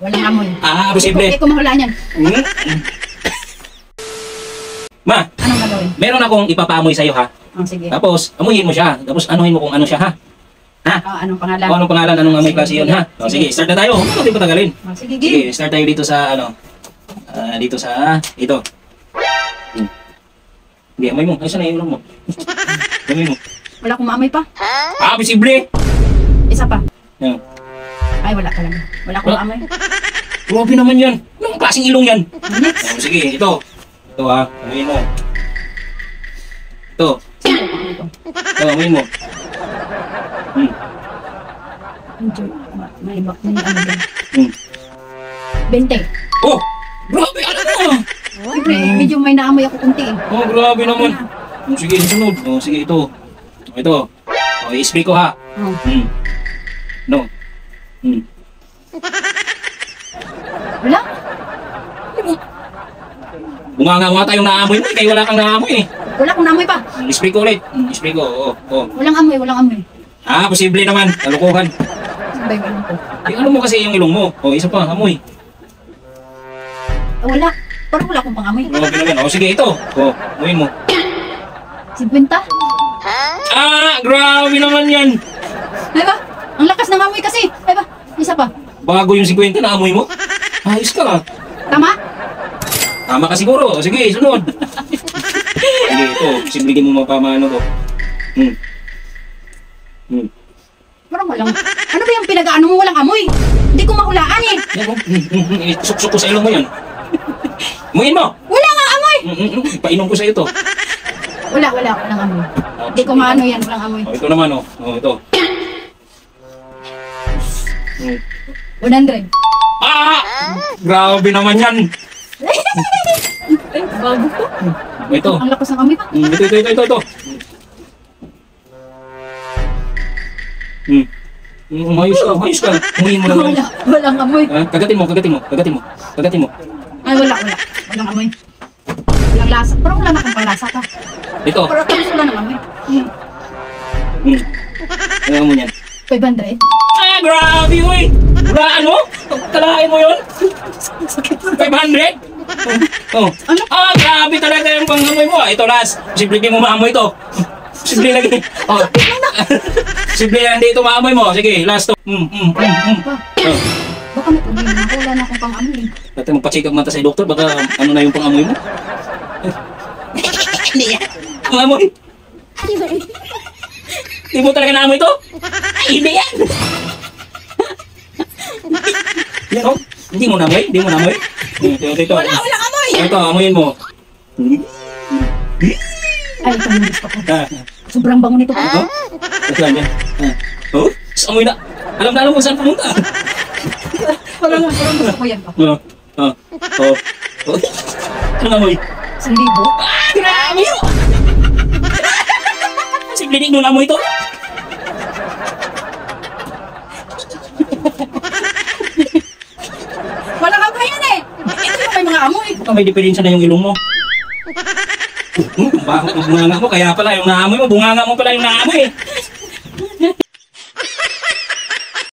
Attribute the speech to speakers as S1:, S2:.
S1: Walang amoy.
S2: Posible.
S1: Hindi ko mahulaan yan.
S2: Ma,
S1: Anong gagawin?
S2: meron akong ipapaamoy sa'yo ha.
S1: Sige.
S2: Tapos, amuyin mo siya. Tapos, anuhin mo kung ano siya ha.
S1: Anong pangalan?
S2: Anong pangalan, anong amoy klase yun ha. Sige, start na tayo. Huwag mo natin patagalin.
S1: Sige,
S2: Sige, start tayo dito sa dito sa ito. Hindi, amoy mo. Ayos na yung ulam mo. Amoy mo.
S1: Wala akong maamoy pa.
S2: Posible.
S1: Isa pa.
S2: Yan.
S1: Ay, wala talaga. Wala akong maamoy.
S2: Grabe naman yan. Anong klaseng ilong yan?
S1: Next.
S2: Sige, ito. Ito ha, amoyin mo. Ito.
S1: Sino ko ito?
S2: Ito, amoyin mo.
S1: Enjoy. May ano din. 20.
S2: Oh! Grabe, ano mo?
S1: Siyempre, medyo may naamoy ako kunti eh.
S2: Grabe naman. Sige, sunod. Sige, ito. Ito. I-spray ko ha. No.
S1: Wala?
S2: Bunganga tayong naamoy mo, kaya wala kang naamoy eh.
S1: Wala akong naamoy pa.
S2: I-spray ko ulit. I-spray ko, oo.
S1: Walang amoy, walang amoy.
S2: Posible naman. Kalukuhan.
S1: Sabay ko lang po.
S2: Ano mo kasi yung ilong mo? Isa pa, amoy.
S1: Wala. Parang wala akong pang-amoy.
S2: Grabe naman. Sige, ito. Amoy mo.
S1: 50?
S2: Grabe naman yan.
S1: Ay ba? Ang lakas ng amoy kasi. Ay ba? Isa pa.
S2: Bago yung 50 na amoy mo. Ayos ka.
S1: Tama?
S2: Tama ka siguro. Sige, sunod. Sige, ito. Simple mo mapamano to.
S1: Parang walang... Ano ba yung pinag-ano mo walang amoy? Hindi ko mahulaan eh.
S2: Suksok ko sa ilong mo yan. Amoyin mo.
S1: Wala nga amoy!
S2: Painom ko sa'yo to.
S1: Walang amoy. Hindi ko maano yan, walang amoy.
S2: Ito naman ito.
S1: 100.
S2: Grabe naman yan.
S1: Ay, bago ko.
S2: Ito.
S1: Ang lakas ng amoy pa.
S2: Ito. Ayos ka. Amoyin mo naman.
S1: Walang amoy.
S2: Kagatin mo.
S1: Ay, wala. Walang amoy. Walang lasa. Parang wala na akong panglasa ka.
S2: Ito.
S1: Parang tapos wala ng amoy.
S2: Ano mo yan?
S1: 500.
S2: Grabe uy! Wala Kalahin mo yun? 500?
S1: Ano?
S2: Grabe talaga yung pang-amoy mo. Ito last. Simple di mo maamoy ito. Simple lagi. Simple yan, hindi ito maamoy mo. Sige, last to.
S1: Baka may problema ako. Wala na akong pang-amoy.
S2: Dati magpa-check up mata sa doktor. Baka ano na yung pang-amoy mo? Hindi yan. Pang-amoy? Hindi mo talaga naamoy ito? Hindi yan. Yan o. Hindi mo naamoy? Ito.
S1: Wala amoy!
S2: Ito, amoyin mo.
S1: Ay, ito yung gusto ko. Sobrang bango nito.
S2: Ito yan. Amoy na. Alam kung saan pumunta.
S1: Parang gusto ko yan.
S2: Anong amoy?
S1: 1,000.
S2: Grabe yun! Simple di mo naamoy ito.
S1: Walang amoy yan eh! Ito yung may mga amoy.
S2: Baka may diferensya na yung ilong mo. Bakit bunganga mo? Kaya pala yung naamoy mo. Bunganga mo pala yung naamoy eh.